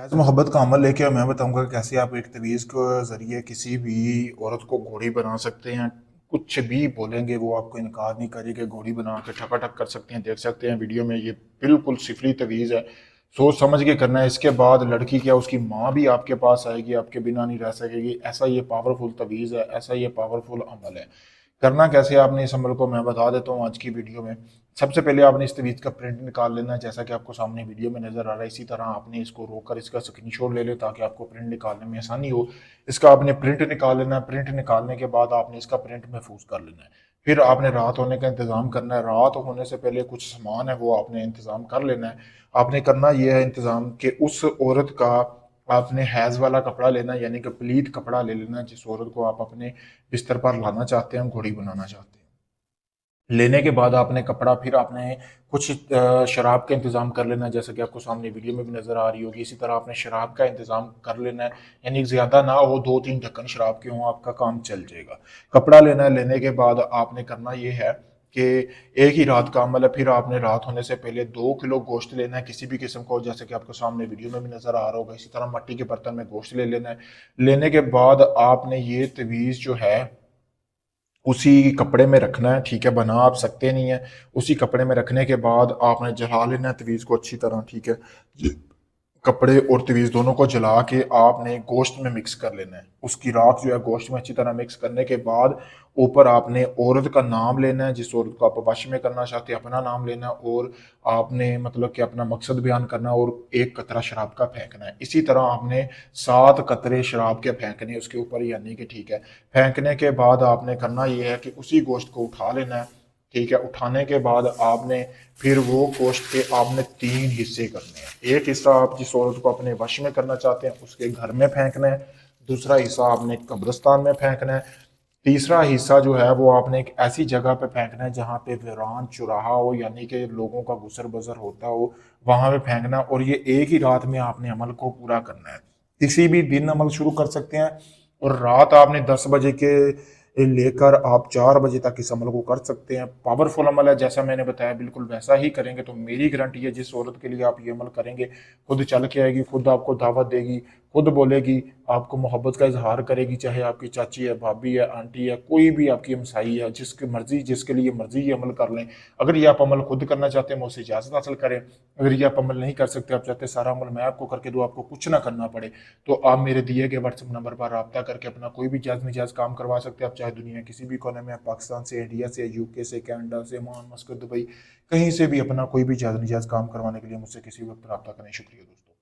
महज मोहब्बत का अमल लेके मैं बताऊंगा कि कैसे आप एक तवीज़ के ज़रिए किसी भी औरत को घोड़ी बना सकते हैं। कुछ भी बोलेंगे वो आपको इनकार नहीं करेगी, घोड़ी बना के ठकाठक कर सकते हैं। देख सकते हैं वीडियो में, ये बिल्कुल सिफरी तवीज़ है। सोच समझ के करना है। इसके बाद लड़की क्या उसकी माँ भी आपके पास आएगी, आपके बिना नहीं रह सकेगी। ऐसा ये पावरफुल तवीज़ है, ऐसा ये पावरफुल अमल है। करना कैसे आपने इस अमल को मैं बता देता हूँ आज की वीडियो में। सबसे पहले आपने इस तवीज़ का प्रिंट निकाल लेना है, जैसा कि आपको सामने वीडियो में नजर आ रहा है। इसी तरह आपने इसको रोककर इसका स्क्रीनशॉट ले ले ताकि आपको प्रिंट निकालने में आसानी हो। इसका आपने प्रिंट निकाल लेना है। प्रिंट निकालने के बाद आपने इसका प्रिंट महफूज कर लेना है। फिर आपने रात होने का इंतज़ाम करना है। रात होने से पहले कुछ सामान है वो आपने इंतज़ाम कर लेना है। आपने करना यह है इंतज़ाम कि उस औरत का आपने हैज़ वाला कपड़ा लेना, यानी कि प्लीत कपड़ा ले लेना, जिस औरत को आप अपने बिस्तर पर लाना चाहते हैं, घोड़ी बनाना चाहते हैं। लेने के बाद आपने कपड़ा, फिर आपने कुछ शराब का इंतज़ाम कर लेना है, जैसा कि आपको सामने वीडियो में भी नज़र आ रही होगी। इसी तरह आपने शराब का इंतज़ाम कर लेना है, यानी ज़्यादा ना हो, 2-3 ढक्कन शराब के हों, आपका काम चल जाएगा। कपड़ा लेना है। लेने के बाद आपने करना ये है कि एक ही रात का अमल है। फिर आपने रात होने से पहले 2 किलो गोश्त लेना है, किसी भी किस्म का, जैसे कि आपको सामने वीडियो में भी नज़र आ रहा होगा। इसी तरह मिट्टी के बर्तन में गोश्त ले लेना है। लेने के बाद आपने ये तवीज़ जो है उसी कपड़े में रखना है, ठीक है। बना आप सकते नहीं है। उसी कपड़े में रखने के बाद आपने जला लेना है तवीज़ को अच्छी तरह, ठीक है। कपड़े और तवीज़ दोनों को जला के आपने गोश्त में मिक्स कर लेना है। उसकी राख जो है गोश्त में अच्छी तरह मिक्स करने के बाद ऊपर आपने औरत का नाम लेना है, जिस औरत को आप वश में करना चाहते हैं, अपना नाम लेना है। और आपने मतलब कि अपना मकसद बयान करना है और 1 कतरा शराब का फेंकना है। इसी तरह आपने 7 कतरे शराब के फेंकने उसके ऊपर, यानी कि ठीक है। फेंकने के बाद आपने करना ये है कि उसी गोश्त को उठा लेना है, ठीक है। उठाने के बाद आपने फिर वो गोश्त के आपने 3 हिस्से करने हैं। एक हिस्सा आप जिस औरत को अपने वश में करना चाहते हैं उसके घर में फेंकना है। दूसरा हिस्सा आपने कब्रिस्तान में फेंकना है। तीसरा हिस्सा जो है वो आपने एक ऐसी जगह पे फेंकना है जहाँ पे वीरान चौराहा हो, यानी कि लोगों का गुजर बसर होता हो, वहां पे फेंकना। और ये एक ही रात में आपने अमल को पूरा करना है। किसी भी दिन अमल शुरू कर सकते हैं और रात आपने 10 बजे के लेकर आप 4 बजे तक इस अमल को कर सकते हैं। पावरफुल अमल है, जैसा मैंने बताया बिल्कुल वैसा ही करेंगे तो मेरी गारंटी है जिस औरत के लिए आप ये अमल करेंगे खुद चल के आएगी, खुद आपको दावत देगी, खुद बोलेगी, आपको मोहब्बत का इजहार करेगी। चाहे आपकी चाची है, भाभी है, आंटी है, कोई भी आपकी हमसाई है, जिसकी मर्जी, जिसके लिए मर्जी ये अमल कर लें। अगर ये आप अमल खुद करना चाहते हैं मुझसे इजाज़त हासिल करें। अगर ये आप अमल नहीं कर सकते, आप चाहते सारा अमल मैं आपको करके दूँ, आपको कुछ ना करना पड़े, तो आप मेरे दिए गए व्हाट्सएप नंबर पर रब्ता करके अपना कोई भी जायज़ निजायज़ काम करवा सकते हैं। आप चाहे दुनिया किसी भी कोने में, पाकिस्तान से, इंडिया से, यूके से, कनाडा से, ओमान, मस्कत, दुबई, कहीं से भी अपना कोई भी जायज़ निजायज़ काम करवाने के लिए मुझसे किसी वक्त रब्ता करें। शुक्रिया दोस्तों।